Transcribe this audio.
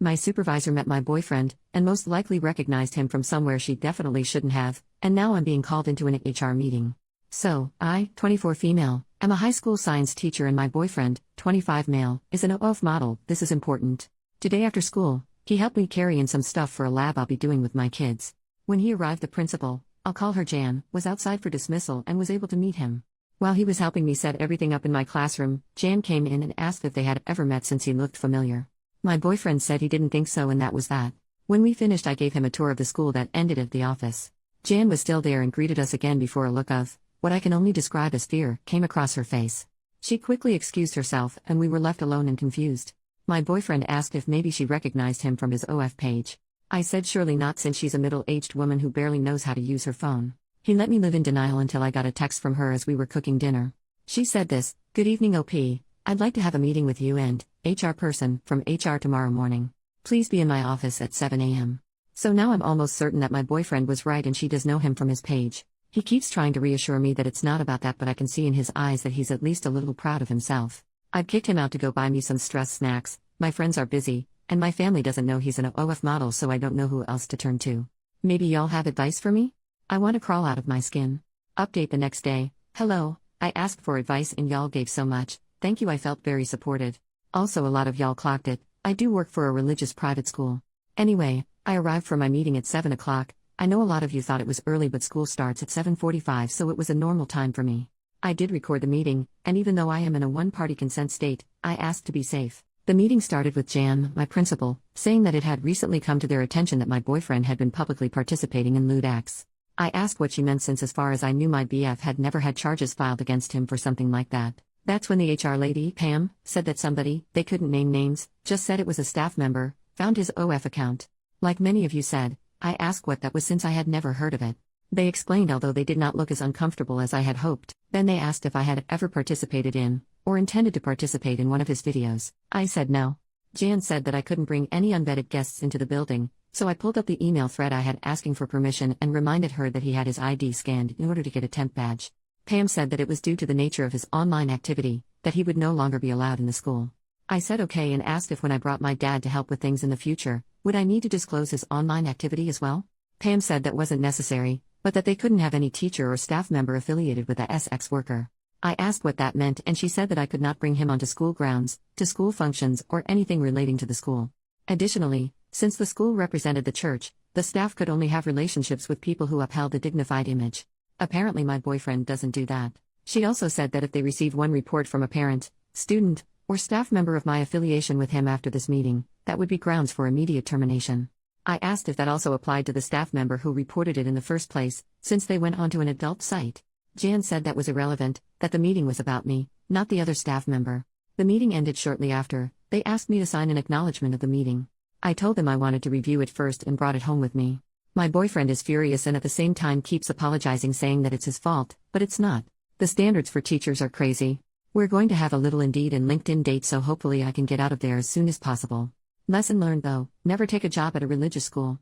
My supervisor met my boyfriend, and most likely recognized him from somewhere she definitely shouldn't have, and now I'm being called into an HR meeting. So, I, 24 female, am a high school science teacher and my boyfriend, 25 male, is an OF model. This is important. Today after school, he helped me carry in some stuff for a lab I'll be doing with my kids. When he arrived, the principal, I'll call her Jan, was outside for dismissal and was able to meet him. While he was helping me set everything up in my classroom, Jan came in and asked if they had ever met since he looked familiar. My boyfriend said he didn't think so, and that was that. When we finished, I gave him a tour of the school that ended at the office. Jan was still there and greeted us again before a look of what I can only describe as fear came across her face. She quickly excused herself and we were left alone and confused. My boyfriend asked if maybe she recognized him from his OF page. I said surely not, since she's a middle-aged woman who barely knows how to use her phone. He let me live in denial until I got a text from her as we were cooking dinner. She said this: "Good evening OP, I'd like to have a meeting with you and HR person from HR tomorrow morning. Please be in my office at 7 a.m. So now I'm almost certain that my boyfriend was right and she does know him from his page. He keeps trying to reassure me that it's not about that, but I can see in his eyes that he's at least a little proud of himself. I've kicked him out to go buy me some stress snacks. My friends are busy, and my family doesn't know he's an OF model, so I don't know who else to turn to. Maybe y'all have advice for me? I want to crawl out of my skin." Update the next day. "Hello, I asked for advice and y'all gave so much. Thank you, I felt very supported. Also, a lot of y'all clocked it. I do work for a religious private school. Anyway, I arrived for my meeting at 7 o'clock. I know a lot of you thought it was early, but school starts at 7:45, so it was a normal time for me. I did record the meeting, and even though I am in a one-party consent state, I asked to be safe. The meeting started with Jan, my principal, saying that it had recently come to their attention that my boyfriend had been publicly participating in lewd acts. I asked what she meant, since as far as I knew my BF had never had charges filed against him for something like that. That's when the HR lady, Pam, said that somebody, they couldn't name names, just said it was a staff member, found his OF account. Like many of you said, I asked what that was, since I had never heard of it. They explained, although they did not look as uncomfortable as I had hoped. Then they asked if I had ever participated in, or intended to participate in, one of his videos. I said no. Jan said that I couldn't bring any unvetted guests into the building, so I pulled up the email thread I had asking for permission and reminded her that he had his ID scanned in order to get a temp badge. Pam said that it was due to the nature of his online activity, that he would no longer be allowed in the school. I said okay and asked if when I brought my dad to help with things in the future, would I need to disclose his online activity as well? Pam said that wasn't necessary, but that they couldn't have any teacher or staff member affiliated with a SX worker. I asked what that meant, and she said that I could not bring him onto school grounds, to school functions, or anything relating to the school. Additionally, since the school represented the church, the staff could only have relationships with people who upheld a dignified image. Apparently my boyfriend doesn't do that. She also said that if they received one report from a parent, student, or staff member of my affiliation with him after this meeting, that would be grounds for immediate termination. I asked if that also applied to the staff member who reported it in the first place, since they went onto an adult site. Jan said that was irrelevant, that the meeting was about me, not the other staff member. The meeting ended shortly after. They asked me to sign an acknowledgement of the meeting. I told them I wanted to review it first and brought it home with me. My boyfriend is furious and at the same time keeps apologizing, saying that it's his fault, but it's not. The standards for teachers are crazy. We're going to have a little Indeed and LinkedIn date, so hopefully I can get out of there as soon as possible. Lesson learned though, never take a job at a religious school.